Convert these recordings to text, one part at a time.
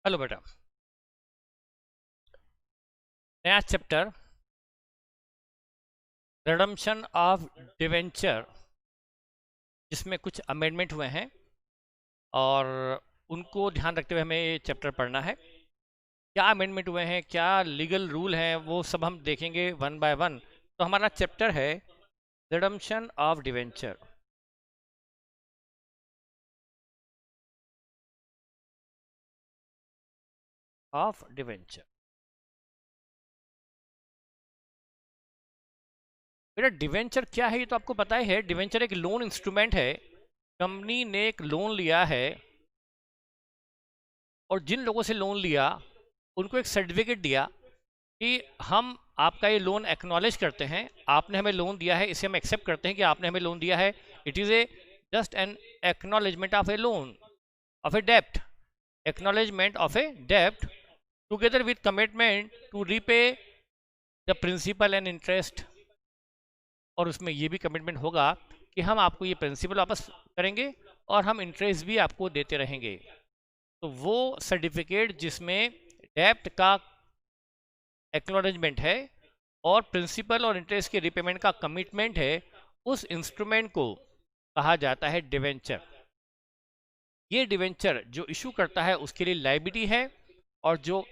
Hello बेटा। नया chapter redemption of debenture, जिसमें कुछ अमेंडमेंट हुए हैं और उनको ध्यान रखते हुए हमें ये चैप्टर पढ़ना है। क्या अमेंडमेंट हुए हैं, क्या लीगल रूल हैं, वो सब हम देखेंगे वन बाय वन। तो हमारा चैप्टर है redemption of debenture. Of debenture बेटा, डिवेंचर क्या है ये तो आपको पता ही है। डिवेंचर एक लोन इंस्ट्रूमेंट है। कंपनी ने एक लोन लिया है और जिन लोगों से लोन लिया उनको एक सर्टिफिकेट दिया कि हम आपका ये लोन एक्नॉलेज करते हैं, आपने हमें लोन दिया है, इसे हम एक्सेप्ट करते हैं कि आपने हमें लोन दिया है। It is a just an acknowledgement of A loan, of A dept, acknowledgement of A dept together with commitment to repay the principal and interest. और उसमें ये भी कमिटमेंट होगा कि हम आपको ये प्रिंसिपल वापस करेंगे और हम इंटरेस्ट भी आपको देते रहेंगे। तो वो सर्टिफिकेट जिसमें डेप्ट का एक्नॉलेजमेंट है और प्रिंसिपल और इंटरेस्ट के रिपेमेंट का कमिटमेंट है, उस इंस्ट्रूमेंट को कहा जाता है डिवेंचर। ये डिवेंचर जो इशू करता है उसके लिए लायबिलिटी है, और जो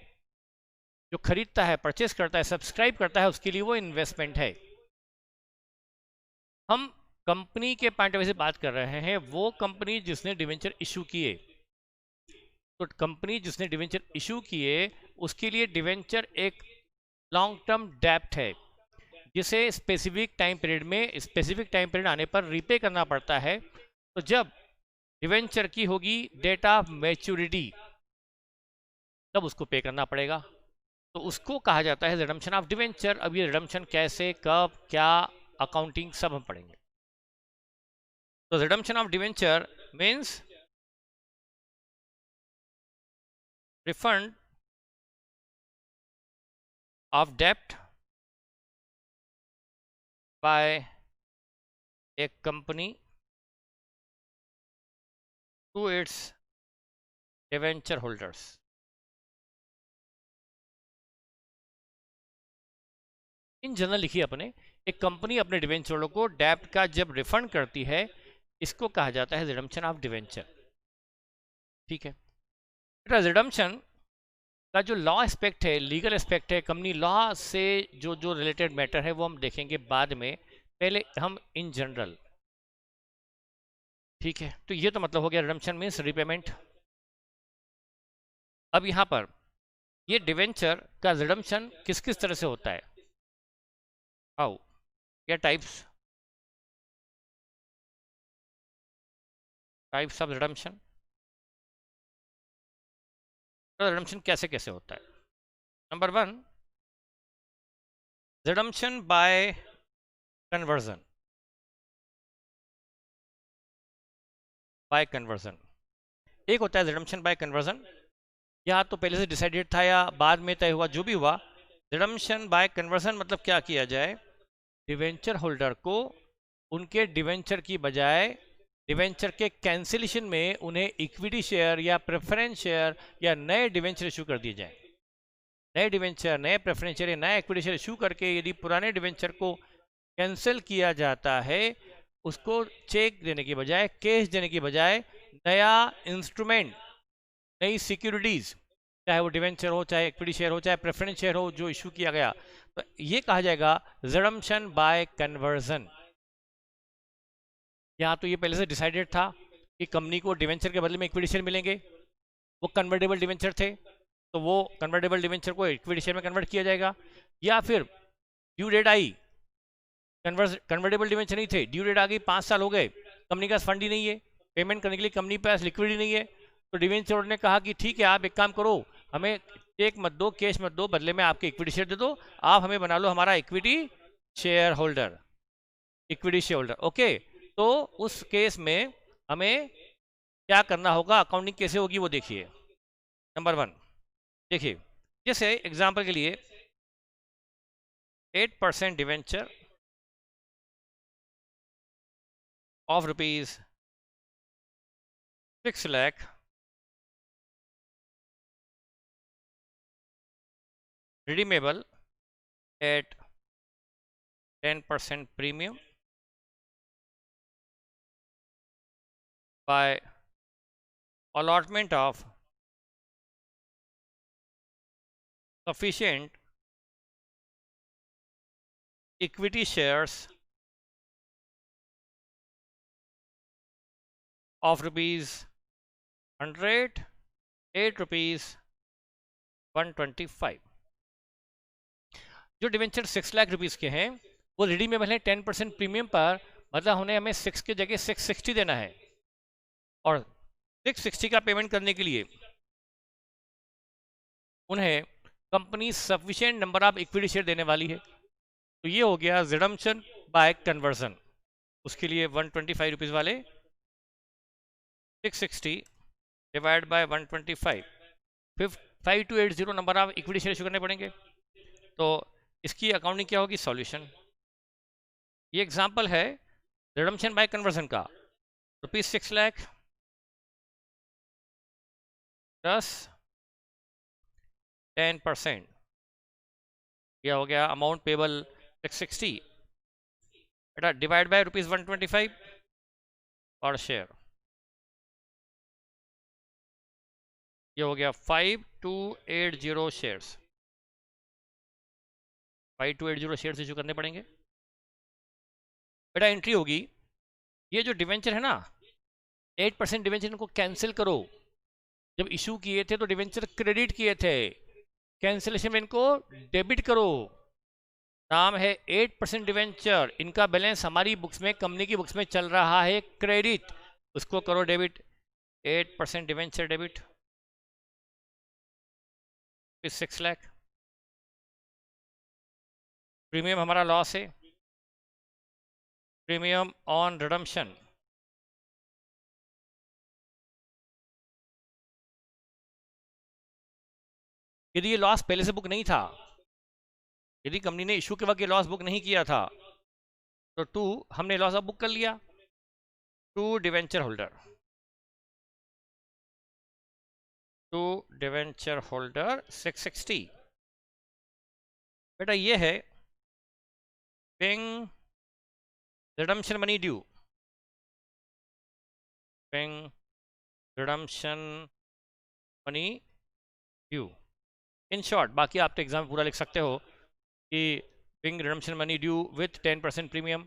जो खरीदता है, परचेस करता है, सब्सक्राइब करता है, उसके लिए वो इन्वेस्टमेंट है। हम कंपनी के पॉइंट ऑफ व्यू से बात कर रहे हैं, वो कंपनी जिसने डिवेंचर इशू किए। तो कंपनी जिसने डिवेंचर इशू किए उसके लिए डिवेंचर एक लॉन्ग टर्म डेप्ट है, जिसे स्पेसिफिक टाइम पीरियड में, स्पेसिफिक टाइम पीरियड आने पर रीपे करना पड़ता है। तो जब डिवेंचर की होगी डेट ऑफ मैच्योरिटी, तब उसको पे करना पड़ेगा। तो उसको कहा जाता है रिडम्पशन ऑफ डिवेंचर। अब ये रिडम्पशन कैसे, कब, क्या, अकाउंटिंग सब हम पढ़ेंगे। तो redemption of debenture means refund of डेप्ट by a company to its debenture holders. In general लिखिए अपने, एक कंपनी अपने डिवेंचरों को डेप्ट का जब रिफंड करती है, इसको कहा जाता है रिडम्पशन ऑफ डिवेंचर। ठीक है बेटा। रिडम्पशन का जो लॉ एस्पेक्ट है, लीगल एस्पेक्ट है, कंपनी लॉ से जो जो रिलेटेड मैटर है वो हम देखेंगे बाद में। पहले हम इन जनरल, ठीक है। तो ये तो मतलब हो गया रिडम्पशन मीन्स रिपेमेंट। अब यहाँ पर ये डिवेंचर का रिडम्पशन किस किस तरह से होता है, हाउ, क्या types, types of redemption, redemption कैसे कैसे होता है। Number one, redemption by conversion. Bye conversion एक होता है रिडम्पशन बाय कन्वर्जन, या तो पहले से डिसाइडेड था या बाद में तय हुआ, जो भी हुआ। रिडम्पशन बाय कन्वर्जन मतलब क्या किया जाए, डिवेंचर होल्डर को उनके डिवेंचर की बजाय डिवेंचर के कैंसिलेशन में उन्हें इक्विटी शेयर या प्रेफरेंस शेयर या नए डिवेंचर इशू कर दिए जाए। नए डिवेंचर, नए प्रेफरेंस शेयर या नया इक्विटी शेयर इशू करके यदि पुराने डिवेंचर को कैंसिल किया जाता है, उसको चेक देने की बजाय, कैश देने की बजाय नया इंस्ट्रूमेंट, नई सिक्योरिटीज, चाहे वो डिवेंचर हो, चाहे इक्विटी शेयर हो, चाहे प्रेफरेंस शेयर हो, जो इशू किया गया, तो ये कहा जाएगा रिडम्पशन बाय कन्वर्जन। या तो ये पहले से डिसाइडेड था कि कंपनी को डिवेंचर के बदले में इक्विटी शेयर मिलेंगे, वो कन्वर्टेबल डिवेंचर थे, तो वो कन्वर्टेबल डिवेंचर को इक्विटी शेयर में कन्वर्ट किया जाएगा। या फिर ड्यू डेट आई, कन्वर्टेबल डिवेंचर नहीं थे, ड्यू डेट आ गई, 5 साल हो गए, कंपनी के पास फंड ही नहीं है, पेमेंट करने के लिए कंपनी के पास लिक्विडिटी नहीं है, तो डिवेंचर ने कहा कि ठीक है, आप एक काम करो, हमें चेक मत दो, कैश मत दो, बदले में आपके इक्विटी शेयर दे दो, आप हमें बना लो हमारा equity share holder, equity share holder. Okay, तो उस केस में हमें क्या करना होगा, अकाउंटिंग कैसे होगी वो देखिए। नंबर वन, देखिए, जैसे एग्जांपल के लिए 8% debenture of rupees 6 lakh redeemable at 10% premium by allotment of sufficient equity shares of rupees 100, 8 rupees 125। जो डिवेंचर 6 लाख रुपीस के हैं वो रिडीमेबल है 10% प्रीमियम पर, मतलब उन्हें हमें 6 की जगह 660 देना है, और 660 का पेमेंट करने के लिए उन्हें company sufficient number of equity share देने वाली है। तो ये हो गया रिडम्पशन बाय कन्वर्जन। उसके लिए 125 रुपीज़ वाले 660 divide by 125, 5280 number of equity share issue करने पड़ेंगे। तो इसकी अकाउंटिंग क्या होगी? सॉल्यूशन। ये एग्जांपल है रिडम्पशन बाय कन्वर्जन का। ₹6 लाख प्लस 10%, यह हो गया अमाउंट पेबल 660 बेटा, डिवाइड बाय ₹125 पर शेयर, ये हो गया 5280 शेयर्स। 5280 शेयर्स इशू करने पड़ेंगे बेटा। एंट्री होगी, ये जो डिवेंचर है ना 8% डिवेंचर, इनको कैंसिल करो। जब इशू किए थे तो डिवेंचर क्रेडिट किए थे, कैंसिलेशन में इनको डेबिट करो। नाम है 8% डिवेंचर, इनका बैलेंस हमारी बुक्स में, कंपनी की बुक्स में चल रहा है क्रेडिट, उसको करो debit. 8% debenture debit 6 lakh. Premium हमारा लॉस है, प्रीमियम ऑन रिडम्पशन यदि ये लॉस पहले से बुक नहीं था, यदि कंपनी ने इशू के वक्त ये लॉस बुक नहीं किया था, तो 2 हमने लॉस अब बुक कर लिया। 2 डिवेंचर होल्डर, 2 डिवेंचर होल्डर 660 बेटा, ये है paying redemption money due, paying redemption money due. In short, बाकी आप तो एग्जाम में पूरा लिख सकते हो कि paying redemption money due with 10% premium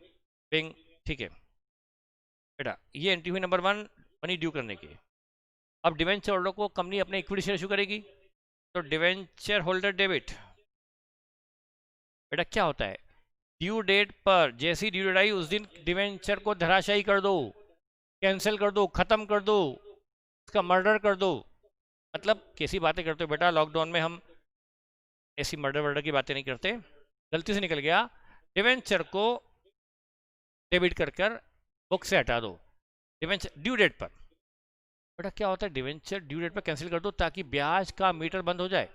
paying, ठीक है बेटा। ये एंट्री हुई नंबर 1 मनी ड्यू करने की। अब डिवेंचर होल्डर को कंपनी अपने इक्विटी शेयर इशू करेगी, तो डिवेंचर होल्डर डेबिट बेटा क्या होता है? ड्यू डेट पर जैसी ड्यू डेट आई उस दिन डिवेंचर को धराशायी कर दो, कैंसिल कर दो, खत्म कर दो, उसका मर्डर कर दो। मतलब कैसी बातें करते हो बेटा, लॉकडाउन में हम ऐसी मर्डर वर्डर की बातें नहीं करते, गलती से निकल गया। डिवेंचर को डेबिट कर कर बुक से हटा दो डिवेंचर ड्यू डेट पर। बेटा क्या होता है? डिवेंचर ड्यू डेट पर कैंसिल कर दो ताकि ब्याज का मीटर बंद हो जाए।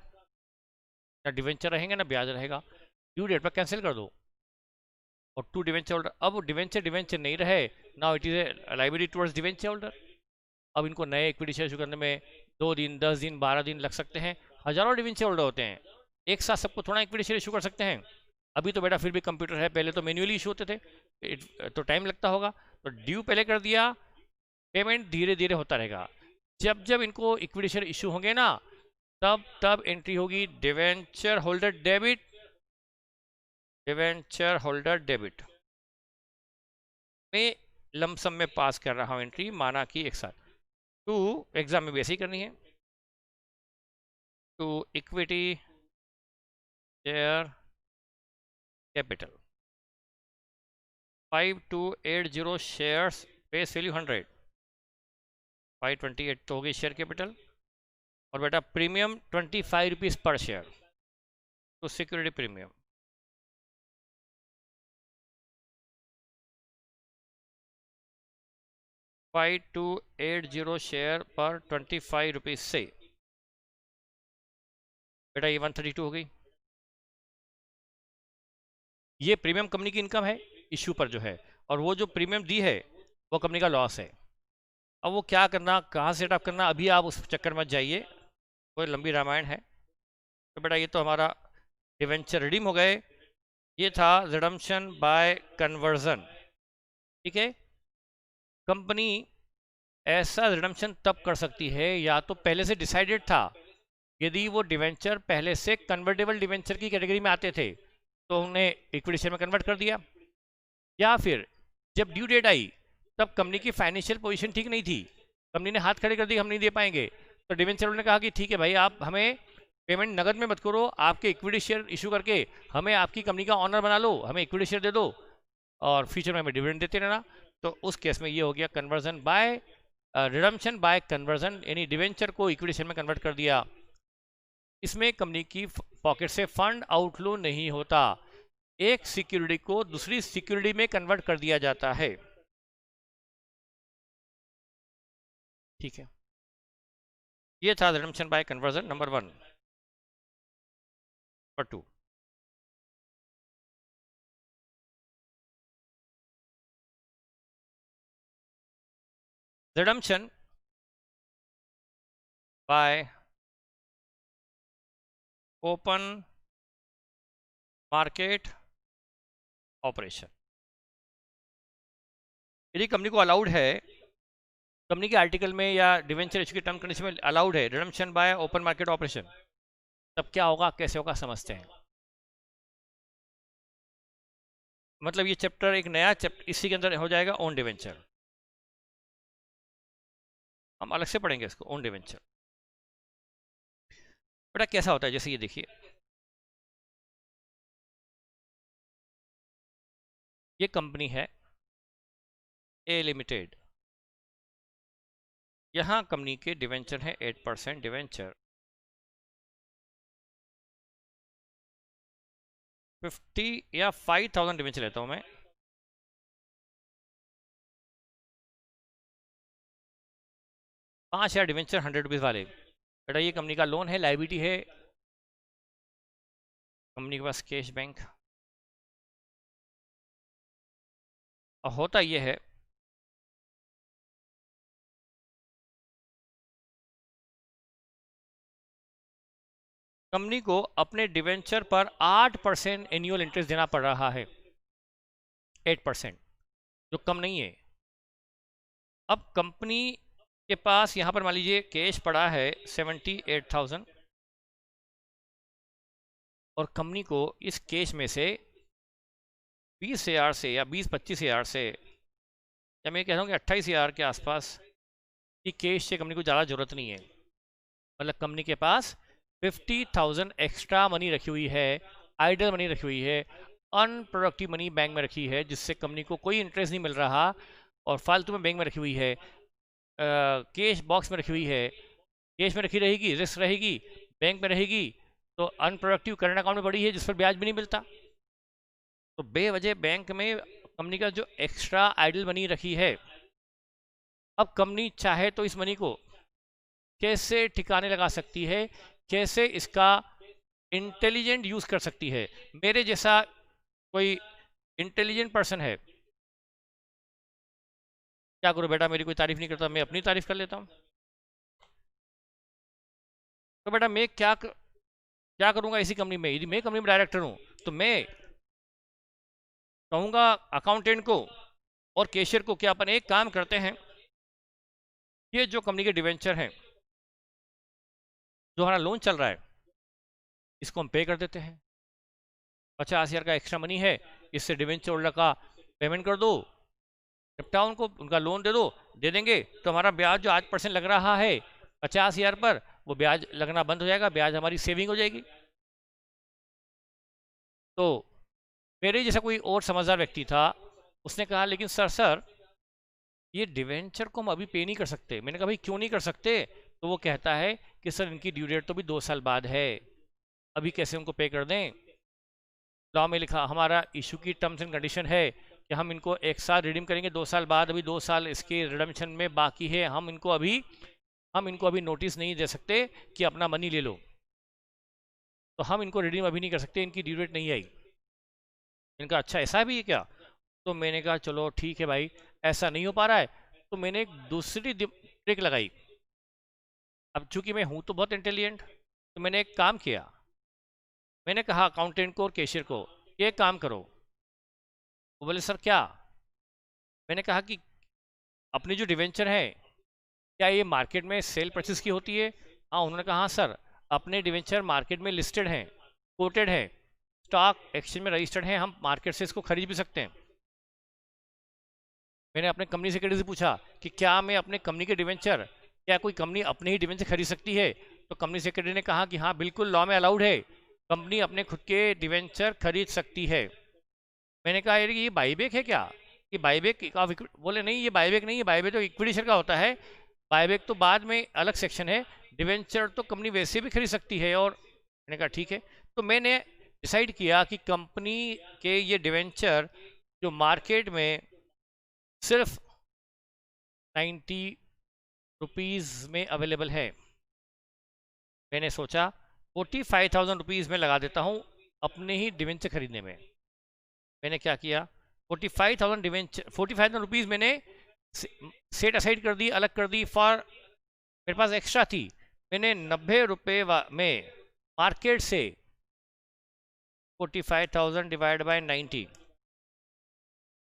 ना डिवेंचर रहेंगे ना ब्याज रहेगा, ड्यू डेट पर कैंसिल कर दो। और 2 डिवेंचर होल्डर, अब डिवेंचर डिवेंचर नहीं रहे, now it is a liability towards debenture holder. अब इनको नए इक्विटी शेयर इशू करने में 2 दिन, 10 दिन, 12 दिन लग सकते हैं। हजारों डिवेंचर होल्डर होते हैं, एक साथ सबको थोड़ा इक्विटी शेयर इशू कर सकते हैं। अभी तो बेटा फिर भी कंप्यूटर है, पहले तो मैन्युअली इशू होते थे, तो टाइम लगता होगा। तो ड्यू पहले कर दिया, पेमेंट धीरे धीरे होता रहेगा। जब जब इनको इक्विटी शेयर इशू होंगे ना, तब तब एंट्री होगी debenture holder debit, debenture holder debit. मैं लमसम में पास कर रहा हूं एंट्री, माना कि एक साथ। 2 एग्जाम में भी ऐसे ही करनी है। 2 equity share capital 5280 shares, face value 100, 528 तो होगी शेयर कैपिटल। और बेटा प्रीमियम 25 रुपीज़ पर शेयर, तो सिक्योरिटी प्रीमियम 5280 शेयर पर 25 रुपीज़ से बेटा ये 132 हो गई। ये प्रीमियम कंपनी की इनकम है इश्यू पर जो है, और वो जो प्रीमियम दी है वो कंपनी का लॉस है। अब वो क्या करना, कहाँ से सेटअप करना, अभी आप उस चक्कर मत जाइए, कोई लंबी रामायण है। तो बेटा ये तो हमारा डिवेंचर रिडीम हो गए, ये था रिडम्पशन बाय कन्वर्जन। ठीक है, कंपनी ऐसा रिडम्पशन तब कर सकती है या तो पहले से डिसाइडेड था, यदि वो डिवेंचर पहले से कन्वर्टेबल डिवेंचर की कैटेगरी में आते थे तो उन्हें इक्विटी शेयर में कन्वर्ट कर दिया, या फिर जब ड्यू डेट आई तब कंपनी की फाइनेंशियल पोजीशन ठीक नहीं थी, कंपनी ने हाथ खड़े कर दिए हम नहीं दे पाएंगे, तो डिवेंचर ने कहा कि ठीक है भाई, आप हमें पेमेंट नगद में मत करो, आपके इक्विटी शेयर इशू करके हमें आपकी कंपनी का ऑनर बना लो, हमें इक्विटी शेयर दे दो और फ्यूचर में हमें डिविडेंड देते रहना। तो उस केस में ये हो गया conversion by redemption by conversion, यानी डिवेंचर को इक्विटी शेयर में कन्वर्ट कर दिया। इसमें कंपनी की पॉकेट से फंड आउटफ्लो नहीं होता, एक सिक्योरिटी को दूसरी सिक्योरिटी में कन्वर्ट कर दिया जाता है। ठीक है, ये था redemption by conversion number 1। Number 2, redemption by open market operation. यदि कंपनी को अलाउड है, कंपनी के आर्टिकल में या डिवेंचर इशू के टर्म कंडीशन में अलाउड है redemption by open market operation, तब क्या होगा, कैसे होगा, समझते हैं। मतलब ये चैप्टर एक नया चैप्टर इसी के अंदर हो जाएगा, ओन डिवेंचर। हम अलग से पढ़ेंगे इसको, ओन डिवेंचर। बेटा कैसा होता है, जैसे ये देखिए, ये कंपनी है ए लिमिटेड, यहां कंपनी के डिवेंचर है 8% डिवेंचर, 50 या 5000 डिवेंचर लेता हूं मैं, 5000 डिवेंचर 100 रुपीज वाले। बेटा ये कंपनी का लोन है, लाइबिलिटी है, कंपनी के पास कैश बैंक। और होता यह है, कंपनी को अपने डिवेंचर पर 8% एनुअल इंटरेस्ट देना पड़ रहा है, 8%, जो कम नहीं है। अब कंपनी के पास यहां पर मान लीजिए कैश पड़ा है 78,000, और कंपनी को इस कैश में से 20,000 से या 20-25,000 से, या मैं कह रहा हूँ कि 28,000 के आसपास की कैश से कंपनी को ज़्यादा ज़रूरत नहीं है। मतलब कंपनी के पास 50,000 एक्स्ट्रा मनी रखी हुई है, आइडल मनी रखी हुई है, अनप्रोडक्टिव मनी बैंक में रखी है, जिससे कंपनी को कोई इंटरेस्ट नहीं मिल रहा और फालतू में बैंक में रखी हुई है, कैश बॉक्स में रखी हुई है, कैश में रखी रहेगी, रिस्क रहेगी, बैंक में रहेगी, तो अनप्रोडक्टिव करंट अकाउंट में पड़ी है जिस पर ब्याज भी नहीं मिलता। तो बेवजह बैंक में कंपनी का जो एक्स्ट्रा आइडल मनी रखी है, अब कंपनी चाहे तो इस मनी को कैसे ठिकाने लगा सकती है, कैसे इसका इंटेलिजेंट यूज कर सकती है। मेरे जैसा कोई इंटेलिजेंट पर्सन है, क्या करूं बेटा, मेरी कोई तारीफ नहीं करता, मैं अपनी तारीफ कर लेता हूं। तो बेटा मैं क्या करूंगा इसी कंपनी में, यदि मैं कंपनी में डायरेक्टर हूं तो मैं कहूंगा अकाउंटेंट को और कैशियर को कि अपन एक काम करते हैं, ये जो कंपनी के डिवेंचर हैं, जो हमारा लोन चल रहा है, इसको हम पे कर देते हैं, 50,000 का एक्स्ट्रा मनी है, इससे डिवेंचर होल्डर का पेमेंट कर दो, निपटा उनको, उनका लोन दे दो, दे देंगे तो हमारा ब्याज जो 8% लग रहा है 50,000 पर, वो ब्याज लगना बंद हो जाएगा, ब्याज हमारी सेविंग हो जाएगी। तो मेरे जैसा कोई और समझदार व्यक्ति था, उसने कहा लेकिन सर ये डिवेंचर को हम अभी पे नहीं कर सकते। मैंने कहा भाई क्यों नहीं कर सकते, तो वो कहता है कि सर इनकी ड्यू डेट तो भी 2 साल बाद है, अभी कैसे उनको पे कर दें। लॉ में लिखा, हमारा इशू की टर्म्स एंड कंडीशन है कि हम इनको एक साल रिडीम करेंगे, 2 साल बाद, अभी 2 साल इसके रिडम्पशन में बाकी है, हम इनको अभी नोटिस नहीं दे सकते कि अपना मनी ले लो, तो हम इनको रिडीम अभी नहीं कर सकते, इनकी ड्यू डेट नहीं आई। इनका अच्छा ऐसा भी है क्या? तो मैंने कहा चलो ठीक है भाई, ऐसा नहीं हो पा रहा है, तो मैंने एक दूसरी ट्रिक लगाई। अब चूंकि मैं हूं तो बहुत इंटेलिजेंट, तो मैंने एक काम किया, मैंने कहा अकाउंटेंट को और कैशियर को, ये काम करो। वो बोले सर क्या? मैंने कहा कि अपनी जो डिवेंचर है क्या ये मार्केट में सेल परचेज की होती है? हाँ। उन्होंने कहा हाँ सर, अपने डिवेंचर मार्केट में लिस्टेड हैं, कोटेड है, स्टॉक एक्सचेंज में रजिस्टर्ड हैं, हम मार्केट से इसको खरीद भी सकते हैं। मैंने अपने कंपनी सेक्रेटरी से पूछा कि क्या मैं अपने कंपनी के डिवेंचर, क्या कोई कंपनी अपने ही डिवेंचर खरीद सकती है? तो कंपनी सेक्रेटरी ने कहा कि हाँ बिल्कुल, लॉ में अलाउड है, कंपनी अपने खुद के डिवेंचर खरीद सकती है। मैंने कहा यार ये बाईबैक है क्या? ये बाईबैक ऑफ इक्विटी? बोले नहीं, ये बाईबैक नहीं है, बाईबैक तो इक्विटी शेयर का होता है, बाईबैक तो बाद में अलग सेक्शन है, डिवेंचर तो कंपनी वैसे भी खरीद सकती है। और मैंने कहा ठीक है। तो मैंने डिसाइड किया कि कंपनी के ये डिवेंचर जो मार्केट में सिर्फ 90 रुपीज़ में अवेलेबल है, मैंने सोचा 45,000 रुपीज़ में लगा देता हूँ अपने ही डिवेंचर खरीदने में। मैंने क्या किया, 45,000 डिवेंचर, 45,000 रुपीज़ मैंने सेट असाइड कर दी, अलग कर दी फॉर, मेरे पास एक्स्ट्रा थी। मैंने 90 रुपये में मार्केट से 45,000 डिवाइड बाय 90,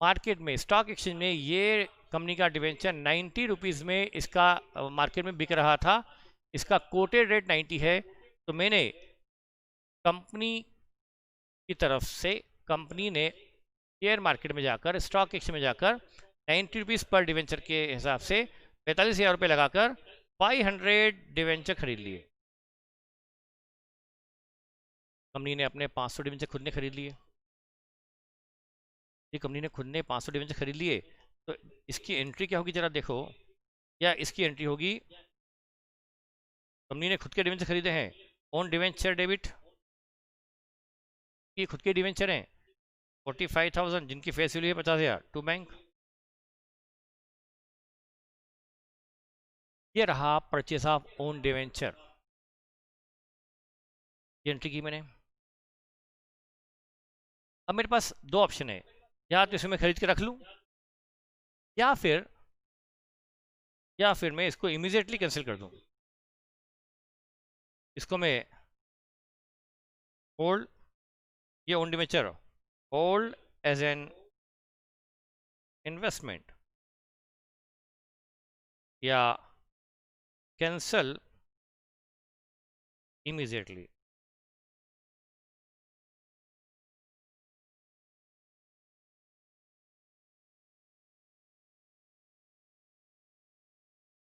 मार्केट में स्टॉक एक्सचेंज में ये कंपनी का डिवेंचर 90 रुपीज़ में इसका मार्केट में बिक रहा था, इसका कोटेड रेट 90 है। तो मैंने कंपनी की तरफ से, कंपनी ने शेयर मार्केट में जाकर, स्टॉक एक्सचेंज में जाकर 90 रुपीज़ पर डिवेंचर के हिसाब से 45,000 रुपये लगाकर 500 डिवेंचर खरीद लिए। कंपनी ने अपने 500 डिवेंचर खुद ने खरीद लिए। ये कंपनी ने खुद ने 500 डिवेंचर खरीद लिए, तो इसकी एंट्री क्या होगी जरा देखो। या इसकी एंट्री होगी, कंपनी ने खुद के डिवेंचर खरीदे हैं, ओन डिवेंचर डेबिट, ये खुद के डिवेंचर हैं 45,000 जिनकी फेस वैल्यू है 50,000 टू बैंक। ये रहा परचेस ऑफ ओन डिवेंचर, ये एंट्री की मैंने। अब मेरे पास दो ऑप्शन है, या तो इसे मैं खरीद के रख लूं, या फिर मैं इसको इमीडिएटली कैंसिल कर दूं। इसको मैं होल्ड, ये own debenture hold as an investment, या कैंसल इमीडिएटली।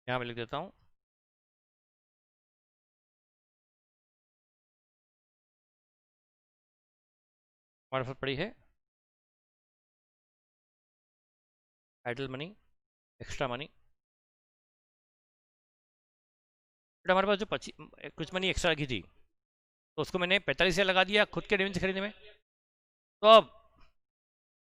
यहाँ मैं लिख देता हूँ हमारे पास पड़ी है idle money, extra money. But हमारे पास जो कुछ मनी एक्स्ट्रा रखी थी, तो उसको मैंने 45,000 लगा दिया खुद के डिवेंचर खरीदने में। तो अब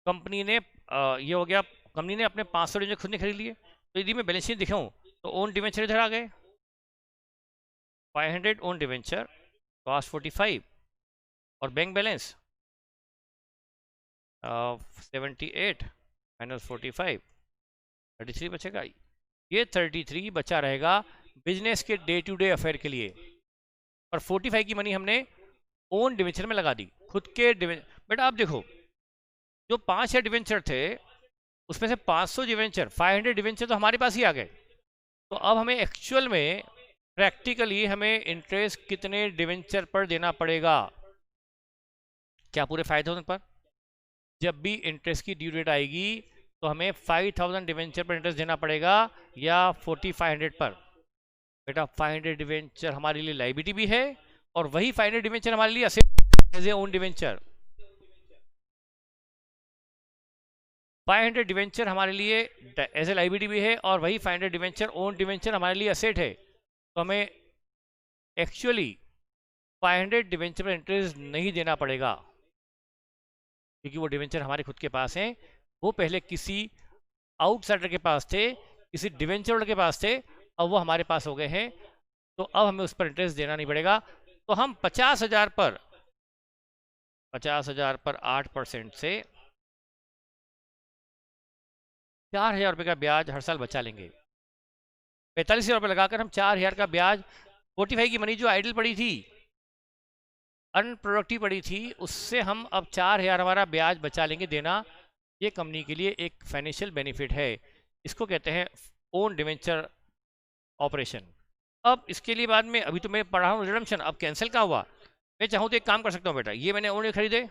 कंपनी ने ये हो गया, कंपनी ने अपने 500 डिवेंचर खुद ने खरीद लिए। तो यदि मैं बैलेंस शीट दिखाऊं तो ओन डिवेंचर इधर आ गए, 500 ओन डिवेंचर, कॉस्ट 45, और बैंक बैलेंस 78 माइनस 45, 33 बचेगा। ये 33 बचा रहेगा बिजनेस के डे टू डे अफेयर के लिए, और 45 की मनी हमने ओन डिवेंचर में लगा दी, खुद के डिवेंचर। बट आप देखो, जो 5 डिवेंचर थे उसमें से 500 डिवेंचर, 500 डिवेंचर तो हमारे पास ही आ गए। तो अब हमें एक्चुअल में प्रैक्टिकली हमें इंटरेस्ट कितने डिवेंचर पर देना पड़ेगा? क्या पूरे 5,000 पर? जब भी इंटरेस्ट की ड्यू डेट आएगी तो हमें 5,000 डिवेंचर पर इंटरेस्ट देना पड़ेगा, या 4,500 पर? बेटा 500 डिवेंचर हमारे लिए लाइबिलिटी भी है, और वही 500 डिवेंचर हमारे लिए asset as a own debenture. 500 debenture हमारे लिए एज ए लाइबिलिटी भी है, और वही 500 डिवेंचर ओन डिवेंचर हमारे लिए असेट है। तो हमें एक्चुअली 500 डिवेंचर पर इंटरेस्ट नहीं देना पड़ेगा, क्योंकि वो डिवेंचर हमारे खुद के पास हैं। वो पहले किसी आउटसाइडर के पास थे, किसी डिवेंचर होल्डर के पास थे, अब वो हमारे पास हो गए हैं। तो अब हमें उस पर इंटरेस्ट देना नहीं पड़ेगा। तो हम 50,000 पर 8% से 4,000 रुपये का ब्याज हर साल बचा लेंगे। 45,000 रुपये लगाकर हम 4,000 का ब्याज, 45 की मनी जो आइडल पड़ी थी, अनप्रोडक्टिव पड़ी थी, उससे हम अब 4,000 हमारा ब्याज बचा लेंगे देना। ये कंपनी के लिए एक फाइनेंशियल बेनिफिट है। इसको कहते हैं ओन डिवेंचर ऑपरेशन। अब इसके लिए बाद में अभी तो मैं पढ़ा हूँ रिडम्पशन, अब कैंसिल का हुआ। मैं चाहूँ तो एक काम कर सकता हूँ बेटा, ये मैंने ओन खरीदे,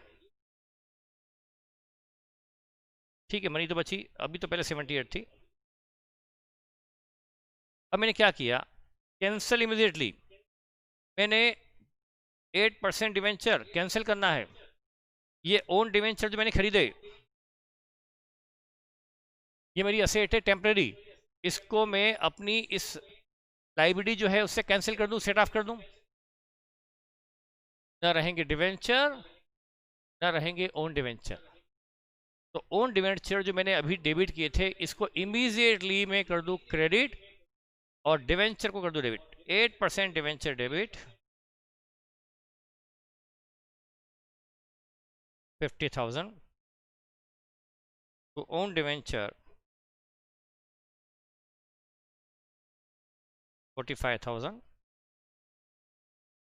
ठीक है, मनी तो बची, अभी तो पहले 78 थी। अब मैंने क्या किया, कैंसिल इमीडिएटली, मैंने 8% डिवेंचर कैंसिल करना है। ये ओन डिवेंचर जो मैंने खरीदे, ये मेरी असेट है टेम्परेरी, इसको मैं अपनी इस लाइबिलिटी जो है उससे कैंसिल कर दूं, सेट ऑफ कर दूं। ना रहेंगे डिवेंचर, ना रहेंगे ओन डिवेंचर। तो ओन डिवेंचर जो मैंने अभी डेबिट किए थे, इसको इमीडिएटली मैं कर दूं क्रेडिट, और डिवेंचर को कर दूं debit. 8% debenture debit, 50,000 to own debenture 45,000।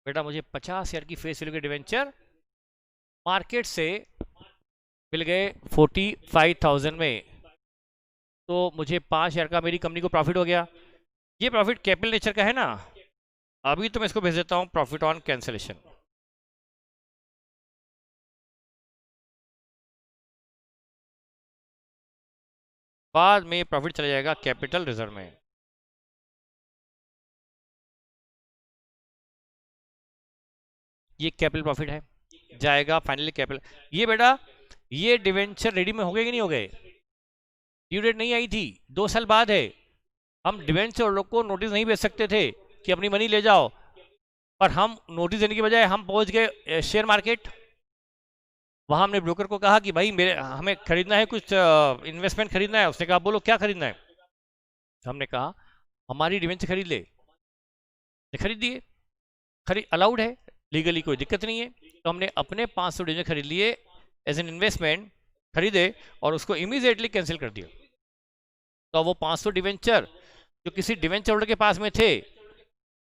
बेटा मुझे 50,000 की फेस वैल्यू के डिवेंचर मार्केट से मिल गए 45,000 में, तो मुझे 5,000 का मेरी कंपनी को प्रॉफिट हो गया। ये प्रॉफिट कैपिटल नेचर का है ना। अभी तो मैं इसको भेज देता हूँ प्रॉफिट ऑन कैंसिलेशन। बाद में प्रॉफिट चला जाएगा कैपिटल रिजर्व में। ये कैपिटल प्रॉफिट है, जाएगा फाइनली कैपिटल। ये बेटा ये डिवेंचर रेडी में हो गए कि नहीं हो गए? ड्यू डेट नहीं आई थी, 2 साल बाद है। हम डिवेंचर लोग को नोटिस नहीं भेज सकते थे कि अपनी मनी ले जाओ, पर हम नोटिस देने की बजाय हम पहुंच गए शेयर मार्केट। वहां हमने ब्रोकर को कहा कि भाई मेरे हमें खरीदना है, कुछ इन्वेस्टमेंट खरीदना है। उसने कहा बोलो क्या खरीदना है। हमने कहा हमारी डिवेंचर खरीद ले, खरीद दिए, खरीद अलाउड है, लीगली कोई दिक्कत नहीं है। तो हमने अपने 500 डिवेंचर खरीद लिए एज एन इन्वेस्टमेंट, खरीदे और उसको इमीडिएटली कैंसिल कर दिया। तो वो 500 डिवेंचर जो किसी डिवेंचर होल्डर के पास में थे,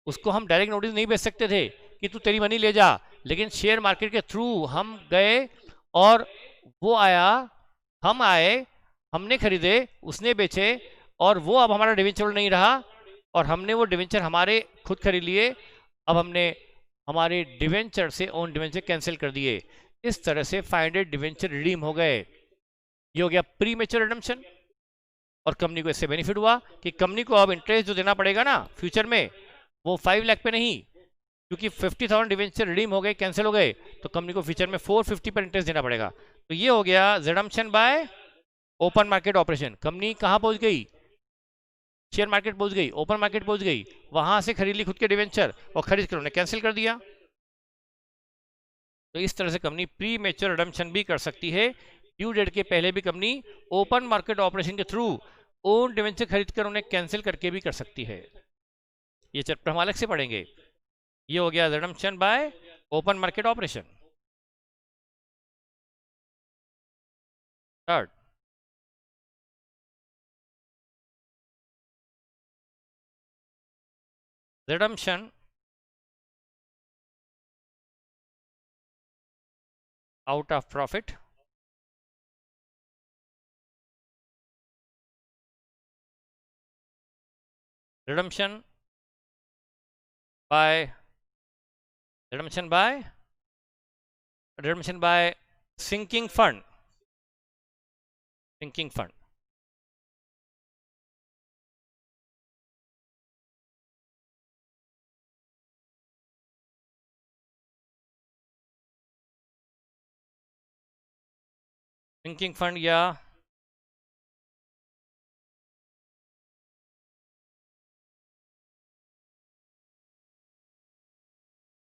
उसको हम डायरेक्ट नोटिस नहीं भेज सकते थे कि तू तेरी मनी ले जा, लेकिन शेयर मार्केट के थ्रू हम गए और वो आया, हम आए, हमने खरीदे, उसने बेचे, और वो अब हमारा डिवेंचर नहीं रहा, और हमने वो डिवेंचर हमारे खुद खरीद लिए। अब हमने हमारे डिवेंचर से ओन डिवेंचर कैंसिल कर दिए। इस तरह से 500 डिवेंचर रिडीम हो गए। ये हो गया प्री मेच्योर रिडम्पशन। और कंपनी को इससे बेनिफिट हुआ कि कंपनी को अब इंटरेस्ट जो देना पड़ेगा ना फ्यूचर में, वो 5 लाख पे नहीं, क्योंकि 50,000 डिवेंचर रिडीम हो गए, कैंसिल हो गए, तो कंपनी को फ्यूचर में 450 पर इंटरेस्ट देना पड़ेगा। तो ये हो गया redemption by open market operation. Company कहाँ पहुंच गई? शेयर मार्केट पहुंच गई, ओपन मार्केट पहुंच गई, वहां से खरीद ली खुद के डिवेंचर और खरीद कर उन्हें कैंसिल कर दिया। तो इस तरह से कंपनी प्री मेच्योर रिडम्पशन भी कर सकती है। ड्यू डेट के पहले भी कंपनी ओपन मार्केट ऑपरेशन के थ्रू ओन डिवेंचर खरीद कर उन्हें कैंसिल करके भी कर सकती है। ये चैप्टर हम अलग से पढ़ेंगे। ये हो गया redemption by open market operation. Third, redemption out of profit. Redemption by redemption by redemption by sinking fund. Sinking fund, sinking fund या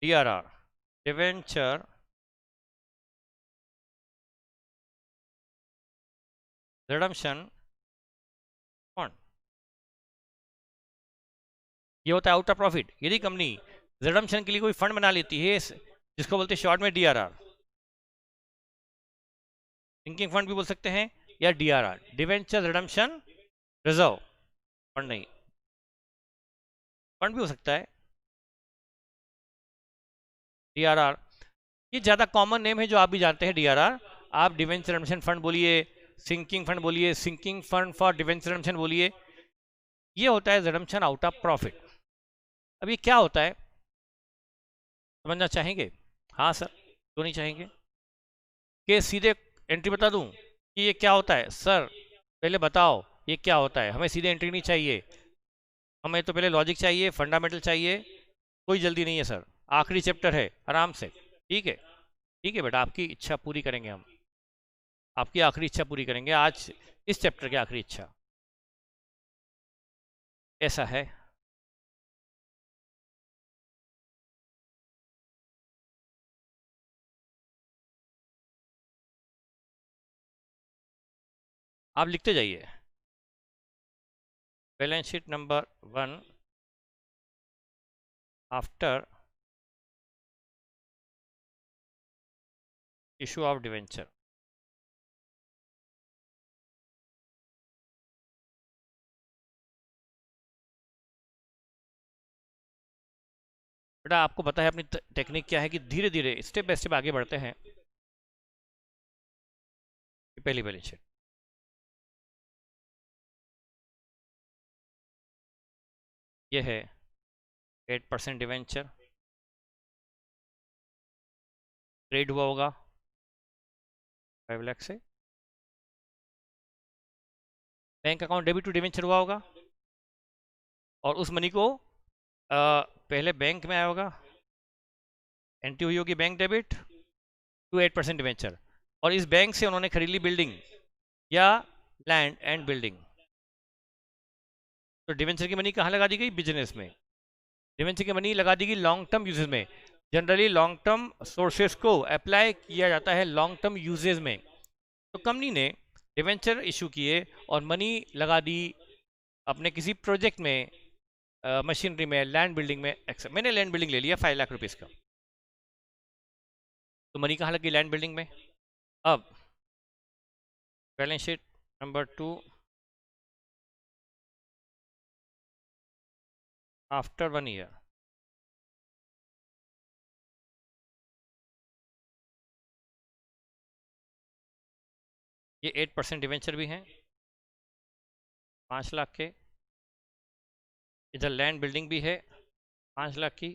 DRR, डिवेंचर रिडम्पशन फंड। ये होता है आउट ऑफ प्रॉफिट। यदि कंपनी रिडम्पशन के लिए कोई fund बना लेती है, जिसको बोलते हैं शॉर्ट में DRR, सिंकिंग फंड भी बोल सकते हैं, या DRR, debenture redemption reserve fund, नहीं फंड भी हो सकता है DRR। ये ज़्यादा कॉमन नेम है जो आप भी जानते हैं, डीआरआर। आप डिवेंचर रिडम्पशन फंड बोलिए, सिंकिंग फंड बोलिए, sinking fund for debenture redemption बोलिए, ये होता है रिडम्पशन आउट ऑफ प्रॉफिट। अब ये क्या होता है समझना चाहेंगे? हाँ सर, क्यों नहीं चाहेंगे? कि सीधे एंट्री बता दूं कि ये क्या होता है? सर पहले बताओ ये क्या होता है, हमें सीधे एंट्री नहीं चाहिए, हमें तो पहले लॉजिक चाहिए, फंडामेंटल चाहिए। कोई जल्दी नहीं है सर, आखिरी चैप्टर है, आराम से। ठीक है, ठीक है बेटा, आपकी इच्छा पूरी करेंगे हम, आपकी आखिरी इच्छा पूरी करेंगे आज, इस चैप्टर की आखिरी इच्छा। ऐसा है। आप लिखते जाइए। Balance sheet number 1 after issue of debenture. बेटा आपको पता है अपनी टेक्निक क्या है कि धीरे धीरे स्टेप बाय स्टेप आगे बढ़ते हैं। पहली बैलेंस शीट, ये है 8% डिवेंचर, ट्रेड हुआ होगा 5 लाख से, bank account debit to debenture हुआ होगा, और उस मनी को पहले बैंक में आया होगा, एंट्री हुई होगी बैंक डेबिट टू 8% डिवेंचर, और इस बैंक से उन्होंने खरीद ली बिल्डिंग या लैंड एंड बिल्डिंग। तो डिवेंचर की मनी कहाँ लगा दी गई? बिजनेस में। डिवेंचर की मनी लगा दी गई लॉन्ग टर्म यूजेज में। जनरली लॉन्ग टर्म सोर्सेस को अप्लाई किया जाता है लॉन्ग टर्म यूजेज में। तो कंपनी ने डिवेंचर इशू किए और मनी लगा दी अपने किसी प्रोजेक्ट में, मशीनरी में, लैंड बिल्डिंग में। मैंने लैंड बिल्डिंग ले लिया 5 लाख रुपीज़ का, तो मनी कहाँ लगी? लैंड बिल्डिंग में। अब balance sheet number 2 after 1 year, ये 8% डिवेंचर भी हैं 5 लाख के, इधर लैंड बिल्डिंग भी है 5 लाख की।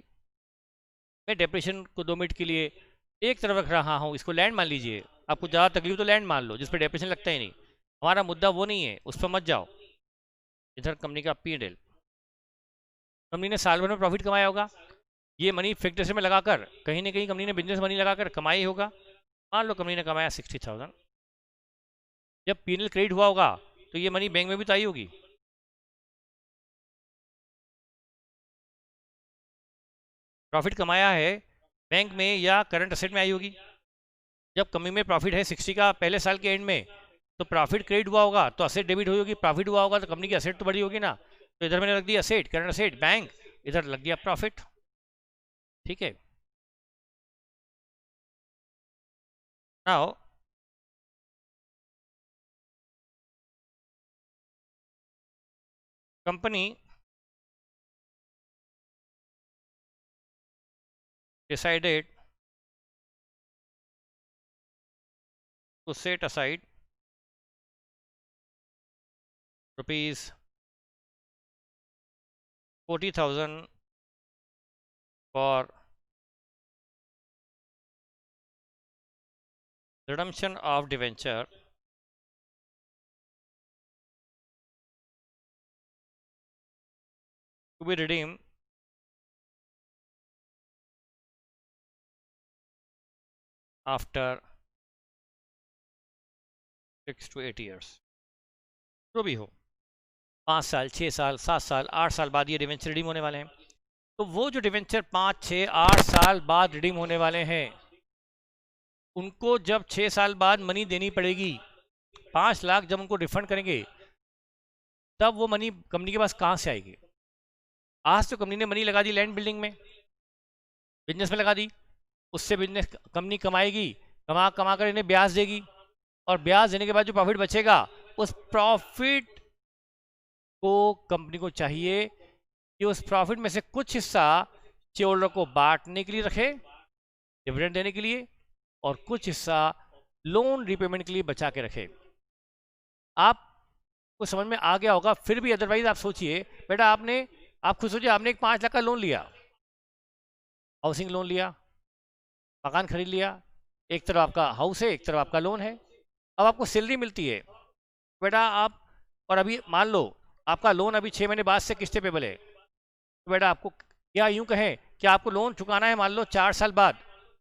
मैं डेप्रेशन को 2 मिनट के लिए एक तरफ रख रहा हूँ, इसको लैंड मान लीजिए, आपको ज़्यादा तकलीफ तो लैंड मान लो जिस पर डेप्रेशन लगता ही नहीं। हमारा मुद्दा वो नहीं है, उस पर मत जाओ। इधर कंपनी का P&L, कंपनी ने साल भर में प्रॉफिट कमाया होगा, ये मनी फिक्स में लगाकर कहीं ना कहीं कंपनी ने बिजनेस मनी लगाकर कमाई होगा। मान लो कंपनी ने कमाया 60,000, जब P&L क्रेडिट हुआ होगा तो ये मनी बैंक में भी तो आई होगी। प्रॉफिट कमाया है बैंक में या करंट असेट में आई होगी। जब कंपनी में प्रॉफिट है 60 का पहले साल के एंड में, तो प्रॉफिट क्रेडिट हुआ होगा तो असेट डेबिट हुई होगी, प्रॉफिट हुआ होगा तो कंपनी की असेट तो बढ़ी होगी ना। तो इधर मैंने रख दिया असेट, करंट असेट बैंक, इधर लग गया प्रॉफिट। ठीक है, now company decided to set aside rupees 40,000 for redemption of debenture to be redeemed after 6 to 8 years। जो भी हो, 5 साल, 6 साल, 7 साल, 8 साल बाद ये डिवेंचर रिडीम होने वाले हैं। तो वो जो डिवेंचर 5, 6, 8 साल बाद रिडीम होने वाले हैं, उनको जब 6 साल बाद मनी देनी पड़ेगी, 5 लाख जब उनको रिफंड करेंगे, तब वो मनी कंपनी के पास कहाँ से आएगी? आज तो कंपनी ने मनी लगा दी लैंड बिल्डिंग में, बिजनेस में लगा दी, उससे बिजनेस कंपनी कमाएगी, कमा कमा कर इन्हें ब्याज देगी, और ब्याज देने के बाद जो प्रॉफिट बचेगा, उस प्रॉफिट को कंपनी को चाहिए कि उस प्रॉफिट में से कुछ हिस्सा शेयर होल्डर को बांटने के लिए रखे, डिविडेंड देने के लिए और कुछ हिस्सा लोन रिपेमेंट के लिए बचा के रखे। आपको समझ में आ गया होगा, फिर भी अदरवाइज आप सोचिए बेटा, आप खुद सोचिए, आपने एक 5 लाख का लोन लिया, हाउसिंग लोन लिया, मकान खरीद लिया, एक तरफ आपका हाउस है, एक तरफ आपका लोन है। अब आपको सैलरी मिलती है बेटा, आप और अभी मान लो आपका लोन अभी 6 महीने बाद से किस्तें पेबल है, तो बेटा आपको क्या यूं कहें कि आपको लोन चुकाना है मान लो 4 साल बाद,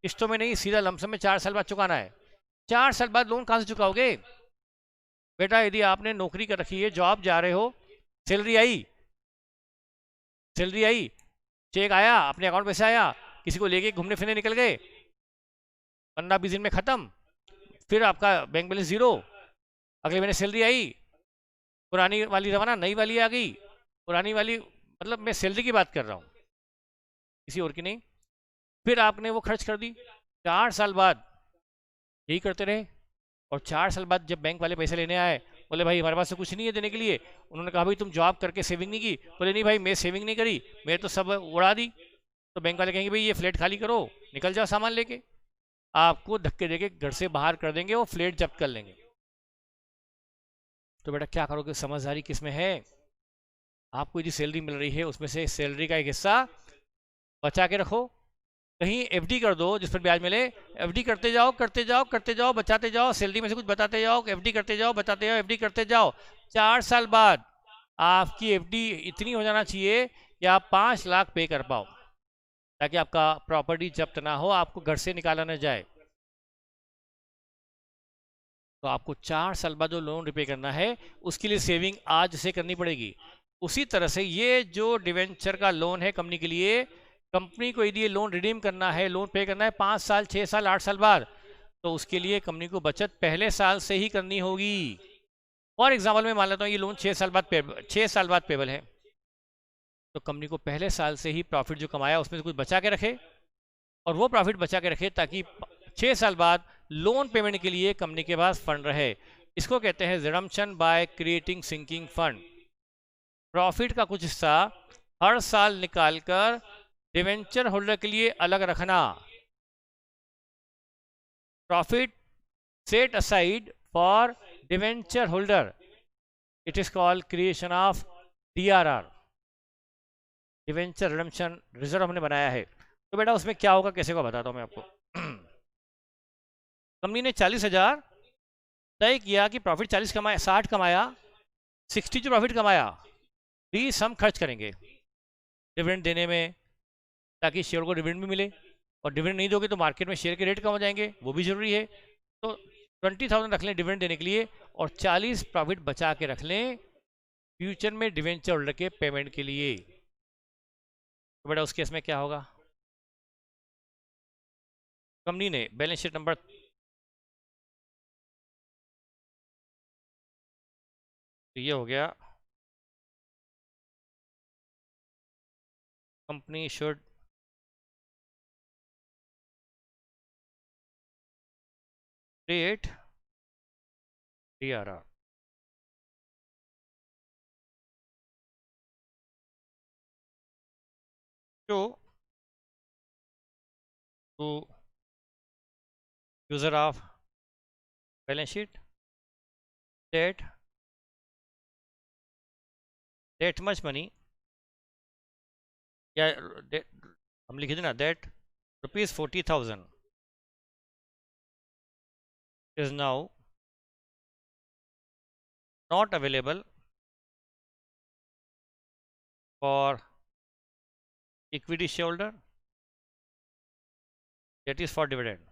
किस्तों में नहीं, सीधा लमसम में 4 साल बाद चुकाना है। 4 साल बाद लोन कहाँ से चुकाओगे बेटा? यदि आपने नौकरी कर रखी है, जॉब जा रहे हो, सैलरी आई, चेक आया, अपने अकाउंट पैसे आया, किसी को लेके घूमने फिरने निकल गए, 15-20 दिन में खत्म, फिर आपका बैंक बैलेंस जीरो, अगले महीने सैलरी आई, पुरानी वाली रवाना, नई वाली आ गई, पुरानी वाली, मतलब मैं सैलरी की बात कर रहा हूँ, किसी और की नहीं। फिर आपने वो खर्च कर दी, 4 साल बाद यही करते रहे, और 4 साल बाद जब बैंक वाले पैसे लेने आए, बोले भाई हमारे पास तो कुछ नहीं है देने के लिए। उन्होंने कहा भाई तुम जॉब करके सेविंग नहीं की? बोले नहीं भाई, मैं सेविंग नहीं करी, मैं तो सब उड़ा दी। तो बैंक वाले कहेंगे भाई ये फ्लैट खाली करो, निकल जाओ सामान लेके, आपको धक्के देके घर से बाहर कर देंगे, वो फ्लैट जब्त कर लेंगे। तो बेटा क्या करोगे? समझदारी किसमें है? आपको यदि सैलरी मिल रही है, उसमें से सैलरी का एक हिस्सा बचा के रखो, कहीं एफडी कर दो जिस पर ब्याज मिले, एफडी करते जाओ, बचाते जाओ, सैलरी में से कुछ बताते जाओ, एफडी करते जाओ, बताते जाओ, एफडी करते जाओ। 4 साल बाद आपकी एफडी इतनी हो जाना चाहिए कि आप 5 लाख पे कर पाओ, ताकि आपका प्रॉपर्टी जब्त ना हो, आपको घर से निकाला ना जाए। तो आपको 4 साल बाद जो लोन रिपे करना है, उसके लिए सेविंग आज से करनी पड़ेगी। उसी तरह से ये जो डिवेंचर का लोन है कंपनी के लिए, कंपनी को यदि ये लोन रिडीम करना है, लोन पे करना है 5 साल, 6 साल, 8 साल बाद, तो उसके लिए कंपनी को बचत पहले साल से ही करनी होगी। फॉर एग्जाम्पल मैं मान लेता हूँ ये लोन 6 साल बाद पेबल है, तो कंपनी को पहले साल से ही प्रॉफिट जो कमाया उसमें से कुछ बचा के रखे, और वो प्रॉफिट बचा के रखे ताकि 6 साल बाद लोन पेमेंट के लिए कंपनी के पास फंड रहे। इसको कहते हैं redemption by creating sinking fund. Profit का कुछ हिस्सा हर साल निकालकर डिवेंचर होल्डर के लिए अलग रखना। Profit set aside for debenture holder, it is called creation of DRR, debenture redemption reserve हमने बनाया है। तो बेटा उसमें क्या होगा, कैसे होगा बताता हूं मैं आपको। कंपनी ने 40,000 तय किया कि प्रॉफिट 40 कमाया, 60 कमाया, 60 जो प्रॉफिट कमाया 20 हम खर्च करेंगे डिविडेंड देने में, ताकि शेयर को डिविडेंड भी मिले, और डिविडेंड नहीं दोगे तो मार्केट में शेयर के रेट कम हो जाएंगे, वो भी जरूरी है। तो 20,000 रख लें डिविडेंड देने के लिए, और 40 प्रॉफिट बचा के रख लें फ्यूचर में डिवेंचर होल्डर के पेमेंट के लिए। तो बेटा उस केस में क्या होगा? कंपनी ने बैलेंस शीट नंबर तो ये हो गया, company should create DRR show to user of balance sheet that much money, या हम लिखे थे ना, that ₹40,000 is now not available for equity shareholder, that is for dividend.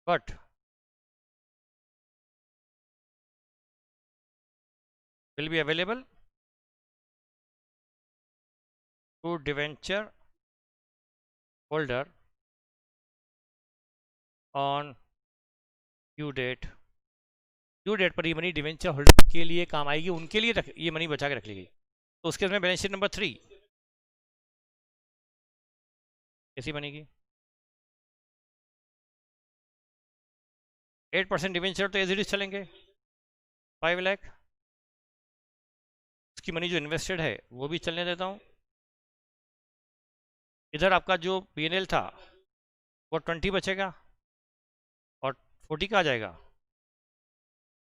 But will be available to debenture holder on due date पर ये money debenture holder के लिए काम आएगी, उनके लिए ये मनी बचा के रख ली गई। तो उसके इसमें बैलेंस शीट नंबर 3 कैसी बनेगी? 8% डिवेंचर तो एज इट इज चलेंगे, 5 लाख, उसकी मनी जो इन्वेस्टेड है वो भी चलने देता हूँ, इधर आपका जो P&L था वो 20 बचेगा और 40 का आ जाएगा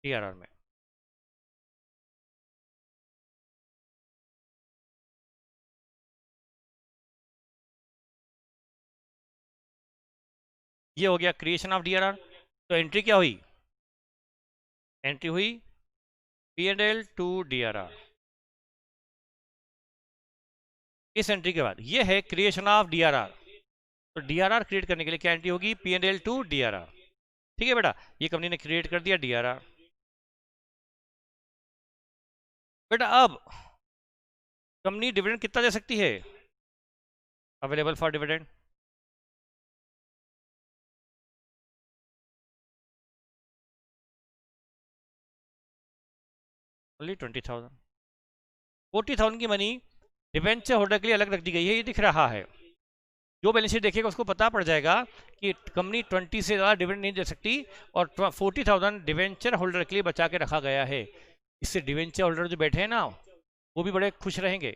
DRR में। ये हो गया क्रिएशन ऑफ DRR। तो एंट्री क्या हुई? एंट्री हुई P&L टू DRR। इस एंट्री के बाद ये है क्रिएशन ऑफ DRR। तो DRR क्रिएट करने के लिए क्या एंट्री होगी? P&L to DRR। ठीक है बेटा, ये कंपनी ने क्रिएट कर दिया DRR। बेटा अब कंपनी डिविडेंड कितना दे सकती है? Available for dividend only 20,000। 40,000 की मनी डिवेंचर होल्डर के लिए अलग रख दी गई है, ये दिख रहा है। जो बैलेंस शीट देखेगा उसको पता पड़ जाएगा कि कंपनी 20 से ज़्यादा डिविडेंड नहीं दे सकती और 40,000 डिवेंचर होल्डर के लिए बचा के रखा गया है। इससे डिवेंचर होल्डर जो बैठे हैं ना वो भी बड़े खुश रहेंगे।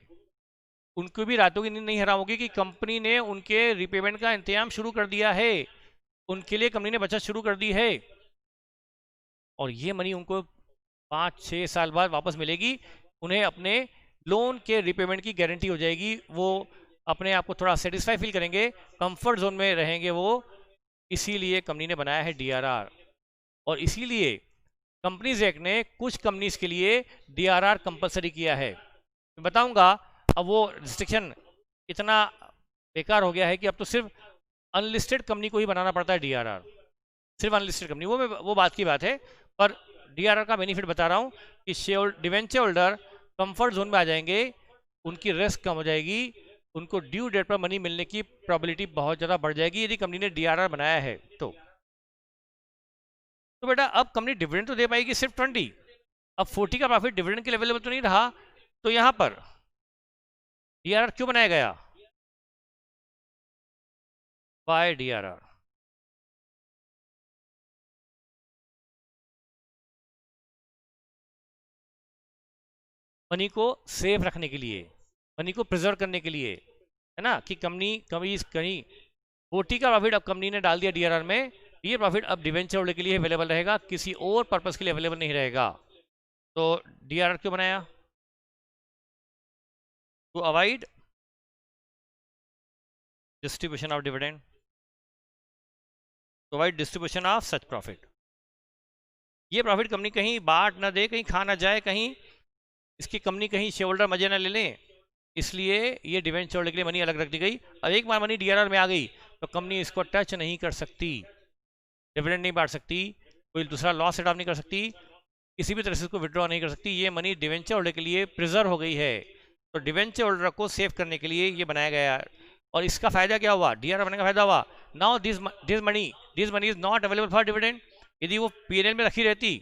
उनको भी रातों की नींद नहीं हराम होगी कि कंपनी ने उनके रिपेमेंट का इंतजाम शुरू कर दिया है, उनके लिए कंपनी ने बचत शुरू कर दी है और ये मनी उनको 5-6 साल बाद वापस मिलेगी। उन्हें अपने लोन के रिपेमेंट की गारंटी हो जाएगी, वो अपने आप को थोड़ा सेटिस्फाई फील करेंगे, कंफर्ट जोन में रहेंगे वो। इसीलिए कंपनी ने बनाया है DRR और इसीलिए कंपनीज एक्ट ने कुछ कंपनीज के लिए DRR कंपलसरी किया है। मैं बताऊंगा। अब वो रिस्ट्रिक्शन इतना बेकार हो गया है कि अब तो सिर्फ अनलिस्टेड कंपनी को ही बनाना पड़ता है DRR। सिर्फ अनलिस्टेड कंपनी, वो बात की बात है। पर DRR का बेनिफिट बता रहा हूँ कि share debenture holder comfort zone में आ जाएंगे, उनकी रिस्क कम हो जाएगी, उनको ड्यू डेट पर मनी मिलने की प्रोबेबिलिटी बहुत ज़्यादा बढ़ जाएगी यदि कंपनी ने DRR बनाया है तो। बेटा अब कंपनी डिविडेंड तो दे पाएगी सिर्फ 20, अब 40 का प्रॉफिट डिविडेंड के लेवल में तो नहीं रहा। तो यहां पर DRR क्यों बनाया गया? By DRR। मनी को सेफ रखने के लिए, मनी को प्रिजर्व करने के लिए, है ना, कि कंपनी कभी कहीं 40 का प्रॉफिट अब कंपनी ने डाल दिया DRR में, ये प्रॉफिट अब डिवेंचर होल्डर के लिए अवेलेबल रहेगा, किसी और पर्पस के लिए अवेलेबल नहीं रहेगा। तो DRR क्यों बनाया? To avoid distribution of dividend, to avoid distribution of such profit. ये प्रॉफिट कंपनी कहीं बांट ना दे, कहीं खा ना जाए, कहीं इसकी कंपनी कहीं शेयर होल्डर मजे ना ले लें, इसलिए ये डिवेंचर होल्डर के लिए मनी अलग रख दी गई। अब एक बार मनी DRR में आ गई तो कंपनी इसको टच नहीं कर सकती, डिविडेंड नहीं बांट सकती, कोई दूसरा लॉस सेट ऑफ नहीं कर सकती, किसी भी तरह से इसको विड्रॉ नहीं कर सकती। ये मनी डिवेंचर होल्डर के लिए प्रिजर्व हो गई है। तो डिवेंचर होल्डर को सेव करने के लिए ये बनाया गया है। और इसका फायदा क्या हुआ? DRR बनने का फायदा हुआ, now this money is not available for dividend. यदि वो P&L में रखी रहती,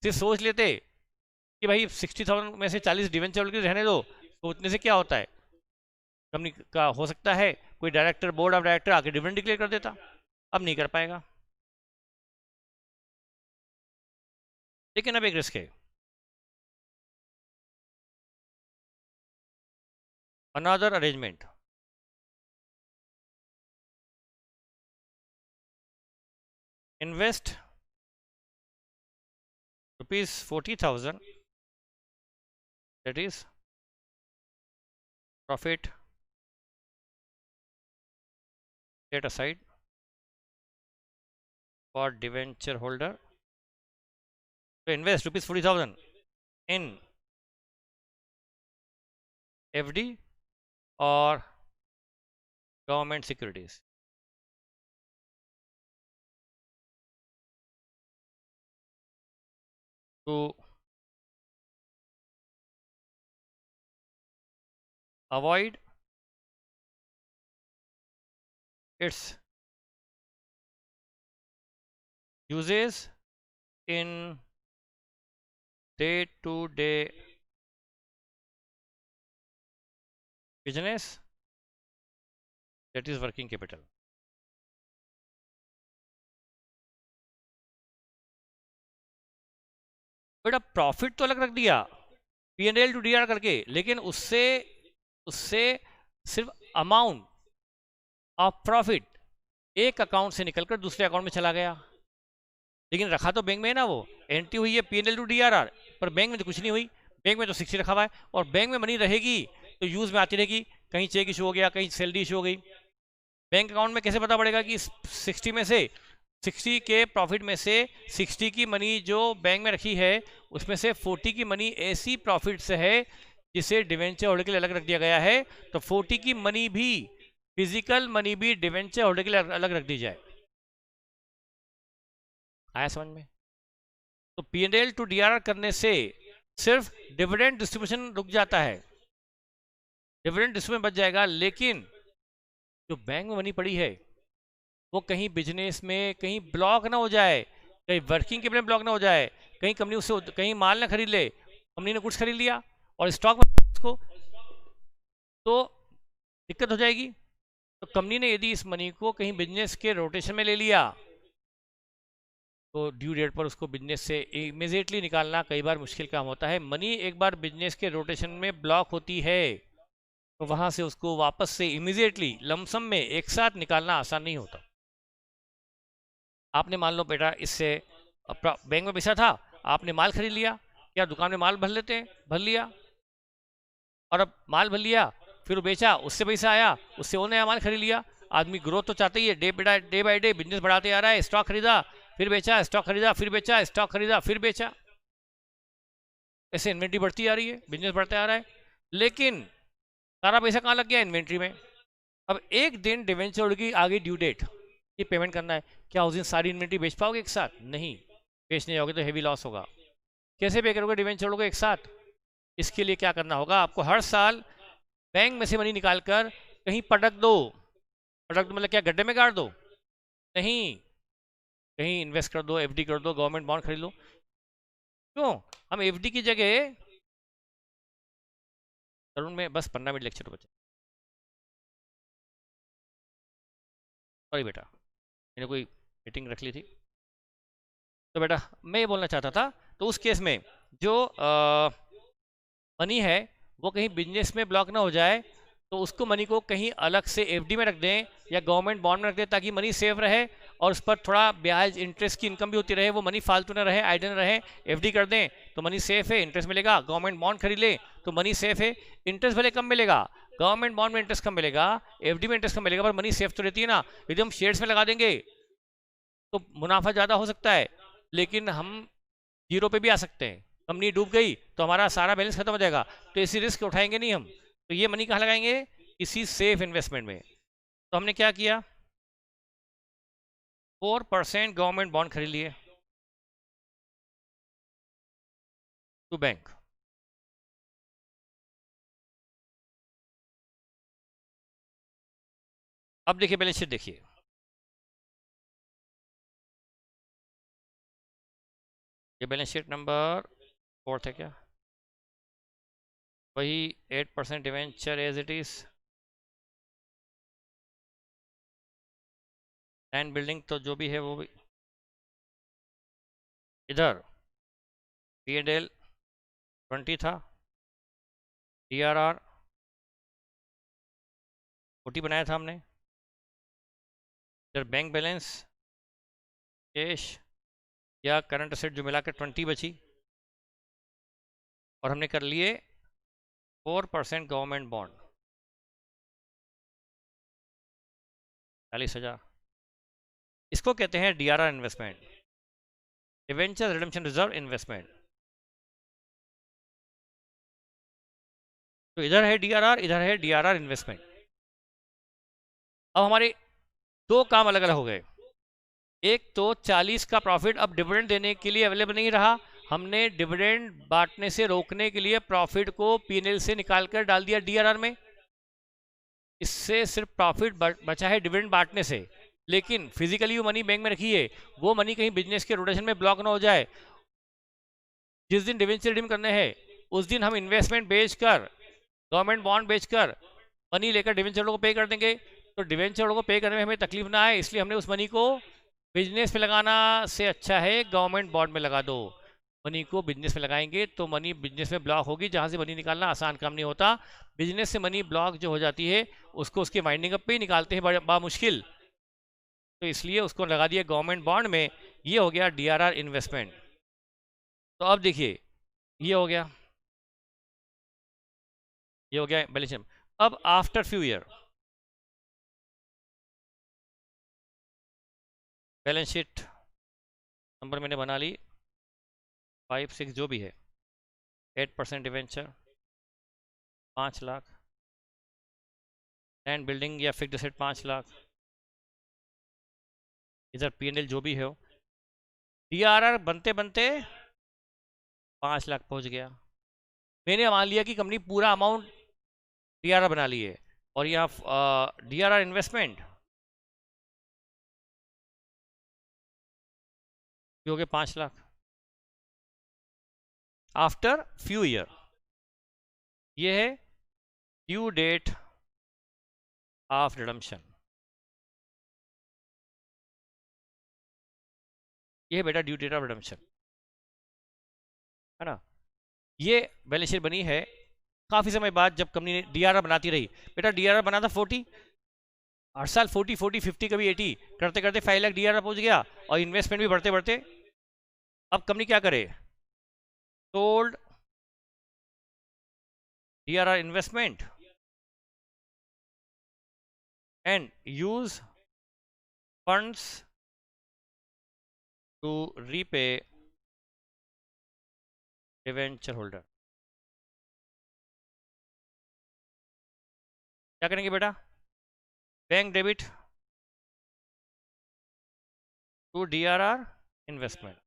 सिर्फ सोच लेते कि भाई 60,000 में से 40 डिवेंचर होल्डर रहने दो, सोचने से क्या होता है? कंपनी का हो सकता है कोई डायरेक्टर, बोर्ड ऑफ डायरेक्टर आके डिविडेंड डिक्लेयर कर देता, अब नहीं कर पाएगा। लेकिन अब एक रिस्क है, another arrangement. Invest ₹40,000, that is profit set aside for debenture holder. So invest ₹40,000 in FD or government securities. To avoid its uses in day-to-day business, that is working capital. बेटा प्रॉफिट तो अलग रख दिया P&L to DRR करके, लेकिन उससे सिर्फ amount of profit एक अकाउंट से निकलकर दूसरे अकाउंट में चला गया, लेकिन रखा तो बैंक में है ना, वो एंट्री हुई है P&L टू DRR, पर बैंक में तो कुछ नहीं हुई। बैंक में तो 60 रखा हुआ है, और बैंक में मनी रहेगी तो यूज में आती रहेगी, कहीं चेक इशू हो गया, कहीं सैलरी इशू हो गई। बैंक अकाउंट में कैसे पता पड़ेगा कि 60 में से 60 के प्रॉफिट में से 60 की मनी जो बैंक में रखी है उसमें से 40 की मनी ऐसी प्रॉफिट से है जिसे डिवेंचर होल्डर के लिए अलग रख दिया गया है, तो 40 की मनी भी, फिजिकल मनी भी डिवेंचर होल्डर के लिए अलग रख दी जाए। आया समझ में? तो P&L टू DRR करने से सिर्फ डिविडेंड डिस्ट्रीब्यूशन रुक जाता है, डिविडेंड डिस्ट्रीब्यूशन बच जाएगा, लेकिन जो बैंक में मनी पड़ी है वो कहीं बिजनेस में कहीं ब्लॉक ना हो जाए, कहीं वर्किंग कैपिटल में ब्लॉक ना हो जाए, कहीं कंपनी उससे कहीं माल ना खरीद ले, कंपनी ने कुछ खरीद लिया और स्टॉक में उसको, तो दिक्कत हो जाएगी। तो कंपनी ने यदि इस मनी को कहीं बिजनेस के रोटेशन में ले लिया तो ड्यू डेट पर उसको बिजनेस से इमीडिएटली निकालना कई बार मुश्किल काम होता है। मनी एक बार बिजनेस के रोटेशन में ब्लॉक होती है तो वहां से उसको वापस से इमीडिएटली लमसम में एक साथ निकालना आसान नहीं होता। आपने मान लो बेटा इससे बैंक में पैसा था, आपने माल खरीद लिया, क्या दुकान में माल भर लेते हैं, भर लिया, और अब माल भर लिया फिर बेचा, उससे पैसा आया, उससे वो नया माल खरीद लिया। आदमी ग्रोथ तो चाहते ही है, डे बाय डे बिजनेस बढ़ाते आ रहा है, स्टॉक खरीदा फिर बेचा, स्टॉक खरीदा फिर बेचा, स्टॉक खरीदा फिर बेचा, ऐसे इन्वेंट्री बढ़ती आ रही है, बिजनेस बढ़ता आ रहा है, लेकिन सारा पैसा कहाँ लग गया, इन्वेंट्री में। अब एक दिन डिवेंचर की आ गई ड्यू डेट, ये पेमेंट करना है, क्या उस दिन सारी इन्वेंट्री बेच पाओगे एक साथ? नहीं, बेचने जाओगे तो हेवी लॉस होगा। कैसे पे करोगे डिवेंचर को एक साथ? इसके लिए क्या करना होगा, आपको हर साल बैंक में से मनी निकाल कर कहीं पटक दो। पटक दो मतलब क्या, गड्ढे में गाड़ दो? नहीं, कहीं इन्वेस्ट कर दो, FD कर दो, गवर्नमेंट बॉन्ड खरीद लो। क्यों? हम FD की जगह, तरुण में बस 15 मिनट लेक्चर बचे, सॉरी बेटा, मैंने कोई मीटिंग रख ली थी। तो बेटा मैं ये बोलना चाहता था, तो उस केस में जो मनी है वो कहीं बिजनेस में ब्लॉक ना हो जाए, तो उसको मनी को कहीं अलग से FD में रख दें या गवर्नमेंट बॉन्ड में रख दें, ताकि मनी सेफ रहे और उस पर थोड़ा ब्याज इंटरेस्ट की इनकम भी होती रहे, वो मनी फालतू ना रहे, आइडल ना रहे। FD कर दें तो मनी सेफ है, इंटरेस्ट मिलेगा, गवर्नमेंट बॉन्ड खरीद ले तो मनी सेफ है, इंटरेस्ट भले कम मिलेगा, गवर्नमेंट बॉन्ड में इंटरेस्ट कम मिलेगा, FD में इंटरेस्ट कम मिलेगा, पर मनी सेफ तो रहती है ना। यदि हम शेयर्स में लगा देंगे तो मुनाफा ज़्यादा हो सकता है, लेकिन हम जीरो पे भी आ सकते हैं, कंपनी डूब गई तो हमारा सारा बैलेंस खत्म हो जाएगा, तो ऐसी रिस्क उठाएंगे नहीं हम। तो ये मनी कहाँ लगाएंगे, किसी सेफ इन्वेस्टमेंट में। तो हमने क्या किया, 4% गवर्नमेंट बॉन्ड खरीद लिए टू बैंक। अब देखिए बैलेंस शीट, देखिए ये बैलेंस शीट नंबर 4 है क्या, वही 8% debenture as it is, land building तो जो भी है वो भी, इधर P&L 20 था, DRR 40 बनाया था हमने, इधर बैंक बैलेंस, कैश या करंट असेट जो मिलाकर 20 बची, और हमने कर लिए 4% गवर्नमेंट बॉन्ड 40,000। इसको कहते हैं DRR investment, debenture redemption reserve investment. तो इधर है DRR, इधर है DRR इन्वेस्टमेंट। अब हमारे दो काम अलग अलग हो गए, एक तो 40 का प्रॉफिट अब डिविडेंड देने के लिए अवेलेबल नहीं रहा, हमने डिविडेंड बांटने से रोकने के लिए प्रॉफिट को P&L से निकालकर डाल दिया DRR में, इससे सिर्फ प्रॉफिट बचा है डिविडेंड बांटने से, लेकिन फिजिकली वो मनी बैंक में रखी है, वो मनी कहीं बिजनेस के रोटेशन में ब्लॉक ना हो जाए। जिस दिन डिवेंचर रिडीम करने हैं उस दिन हम इन्वेस्टमेंट बेचकर, गवर्नमेंट बॉन्ड बेचकर मनी लेकर डिवेंचर को पे कर देंगे, तो डिवेंचर को पे करने में हमें तकलीफ ना आए, इसलिए हमने उस मनी को बिजनेस में लगाना से अच्छा है गवर्नमेंट बॉन्ड में लगा दो। मनी को बिजनेस में लगाएंगे तो मनी बिजनेस में ब्लॉक होगी, जहाँ से मनी निकालना आसान काम नहीं होता। बिजनेस से मनी ब्लॉक जो हो जाती है उसको उसके वाइंडिंग अप पे ही निकालते हैं बड़ा मुश्किल, तो इसलिए उसको लगा दिया गवर्नमेंट बॉन्ड में। ये हो गया DRR इन्वेस्टमेंट। तो अब देखिए ये हो गया, ये हो गया बैलेंस शीट। अब after few year balance sheet number मैंने बना ली 5 6 जो भी है, 8% डिवेंचर, 5 लाख, लैंड बिल्डिंग या फिक्स्ड एसेट 5 लाख, इधर P&L जो भी है। DRR बनते बनते 5 लाख पहुंच गया। मैंने मान लिया कि कंपनी पूरा अमाउंट DRR बना ली है, और यहाँ DRR इन्वेस्टमेंट हो गया 5 लाख आफ्टर फ्यू ईयर। ये है ड्यू डेट ऑफ रिडम्पशन, ये है बेटा ड्यू डेट ऑफ रिडम्पशन, है ना। ये बैलेंस शीट बनी है काफ़ी समय बाद, जब कंपनी ने DRR बनाती रही। बेटा DRR बना था 40, हर साल 40 40 50 कभी 80 करते करते 5 लाख DRR पहुंच गया, और इन्वेस्टमेंट भी बढ़ते बढ़ते। अब कंपनी क्या करे, sold DRR investment and use funds to repay debenture holder. क्या करेंगे बेटा, bank debit to DRR investment.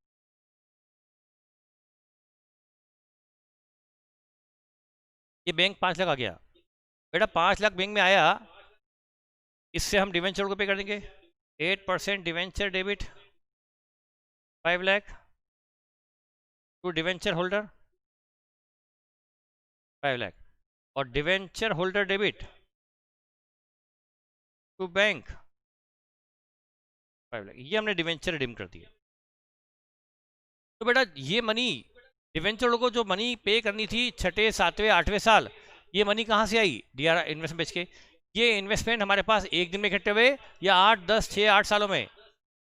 ये बैंक 5 लाख आ गया बेटा, 5 लाख बैंक में आया, इससे हम डिवेंचर को पे कर देंगे 8% debenture debit 5 lakh to debenture holder 5 lakh, और debenture holder debit to bank 5 lakh. ये हमने डिवेंचर रिडीम कर दिया। तो बेटा ये मनी डिवेंचर को जो मनी पे करनी थी 6, 7, 8वें साल, ये मनी कहाँ से आई, DRR इन्वेस्टमेंट बेच के। ये इन्वेस्टमेंट हमारे पास एक दिन में इकट्ठे हुए या 8, 10, 6, 8 सालों में,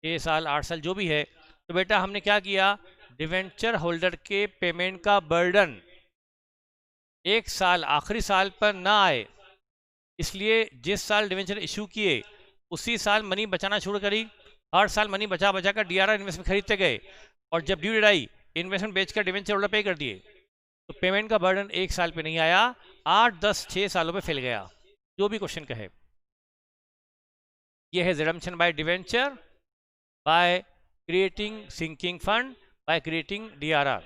6 साल 8 साल जो भी है। तो बेटा हमने क्या किया, डिवेंचर होल्डर के पेमेंट का बर्डन एक साल आखिरी साल पर ना आए, इसलिए जिस साल डिवेंचर इशू किए उसी साल मनी बचाना शुरू करी। हर साल मनी बचा बचा कर DRR इन्वेस्टमेंट खरीदते गए, और जब ड्यू डेट आई इन्वेस्टमेंट बेचकर डिवेंचर होल्डर पे कर दिए। तो पेमेंट का बर्डन एक साल पे नहीं आया, 8, 10, 6 सालों में फैल गया, जो भी क्वेश्चन कहे। ये है redemption by debenture by creating sinking fund by creating DRR।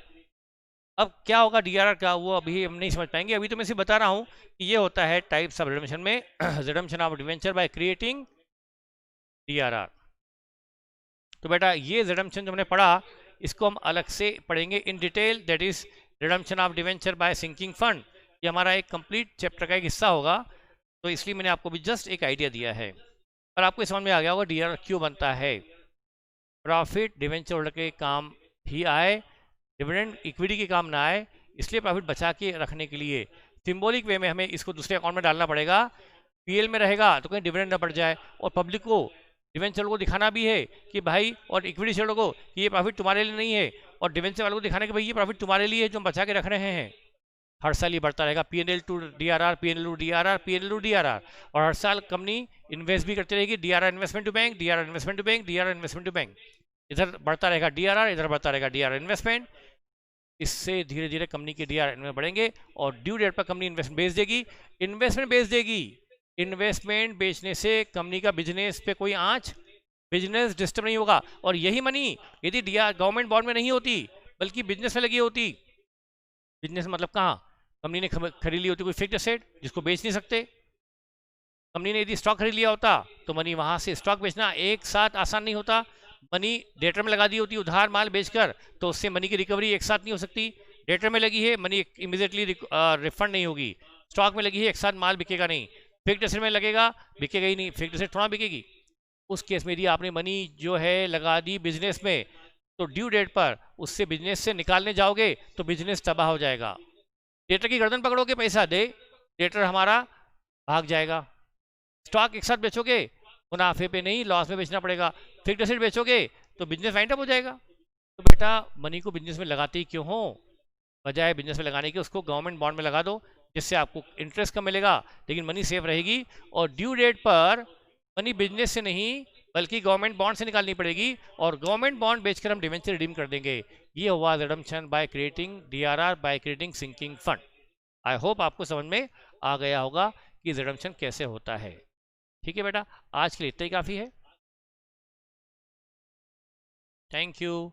अब क्या होगा DRR का, वो अभी हम नहीं समझ पाएंगे, अभी तो मैं सिर्फ बता रहा हूँ कि ये होता है टाइप्स ऑफ रिडम्पशन में redemption of debenture by creating DRR। तो बेटा ये रिडम्पशन जो हमने पढ़ा, इसको हम अलग से पढ़ेंगे in detail, that is redemption of debenture by sinking fund. ये हमारा एक कंप्लीट चैप्टर का एक हिस्सा होगा, तो इसलिए मैंने आपको भी जस्ट एक आइडिया दिया है, और आपको समझ में आ गया होगा DRR क्यों बनता है। प्रॉफिट डिवेंचर होल्डर के काम ही आए, डिविडेंड इक्विटी के काम ना आए, इसलिए प्रॉफिट बचा के रखने के लिए सिंबॉलिक वे में हमें इसको दूसरे अकाउंट में डालना पड़ेगा। PL में रहेगा तो कहीं डिविडेंड ना बढ़ जाए, और पब्लिक को डिवेंचर को दिखाना भी है कि भाई, और इक्विटी शेयर को कि ये प्रॉफिट तुम्हारे लिए नहीं है, और डिवेंचर वालों को दिखाना कि भाई ये प्रॉफिट तुम्हारे लिए है जो हम बचा के रख रहे हैं। हर साल ये बढ़ता रहेगा, P&L to DRR, P&L to DRR, P&L to DRR, और हर साल कंपनी इन्वेस्ट भी करती रहेगी, DRR investment to bank, DRR investment to bank, DRR investment to bank. इधर बढ़ता रहेगा DRR, इधर बढ़ता रहेगा DRR इन्वेस्टमेंट। इससे धीरे धीरे कंपनी के DRR इन्वेस्टमेंट बढ़ेंगे, और ड्यू डेट पर कंपनी इन्वेस्टमेंट बेच देगी, इन्वेस्टमेंट बेच देगी। इन्वेस्टमेंट बेचने से कंपनी का बिजनेस पे कोई आंच, बिजनेस डिस्टर्ब नहीं होगा। और यही मनी यदि गवर्नमेंट बॉन्ड में नहीं होती बल्कि बिजनेस में लगी होती, बिजनेस मतलब कहाँ, कंपनी ने खरीद ली होती कोई फिक्स्ड एसेट जिसको बेच नहीं सकते, कंपनी ने यदि स्टॉक खरीद लिया होता तो मनी वहां से स्टॉक बेचना एक साथ आसान नहीं होता। मनी डेटर में लगा दी होती उधार माल बेचकर, तो उससे मनी की रिकवरी एक साथ नहीं हो सकती। डेटर में लगी है मनी इमीडिएटली रिफंड नहीं होगी, स्टॉक में लगी है एक साथ माल बिकेगा नहीं, फिक्स्ड एसेट में लगेगा बिकेगा ही नहीं, फिक्स्ड एसेट थोड़ा बिकेगी। उस केस में यदि आपने मनी जो है लगा दी बिजनेस में, तो ड्यू डेट पर उससे बिजनेस से निकालने जाओगे तो बिजनेस तबाह हो जाएगा। डेटर की गर्दन पकड़ोगे पैसा दे, डेटर हमारा भाग जाएगा। स्टॉक एक साथ बेचोगे, मुनाफे पे नहीं लॉस में बेचना पड़ेगा। फिक्स्ड एसेट बेचोगे तो बिजनेस वाइंड अप हो जाएगा। तो बेटा मनी को बिजनेस में लगाते ही क्यों हो, बजाय बिजनेस में लगाने के उसको गवर्नमेंट बॉन्ड में लगा दो, जिससे आपको इंटरेस्ट कम मिलेगा लेकिन मनी सेफ रहेगी। और ड्यू डेट पर मनी बिजनेस से नहीं बल्कि गवर्नमेंट बॉन्ड से निकालनी पड़ेगी, और गवर्नमेंट बॉन्ड बेचकर हम डिवेंचर रिडीम कर देंगे। ये हुआ redemption by creating DRR, by creating sinking fund. I hope आपको समझ में आ गया होगा कि रिडम्पशन कैसे होता है। ठीक है बेटा, आज के लिए इतना ही काफ़ी है। Thank you.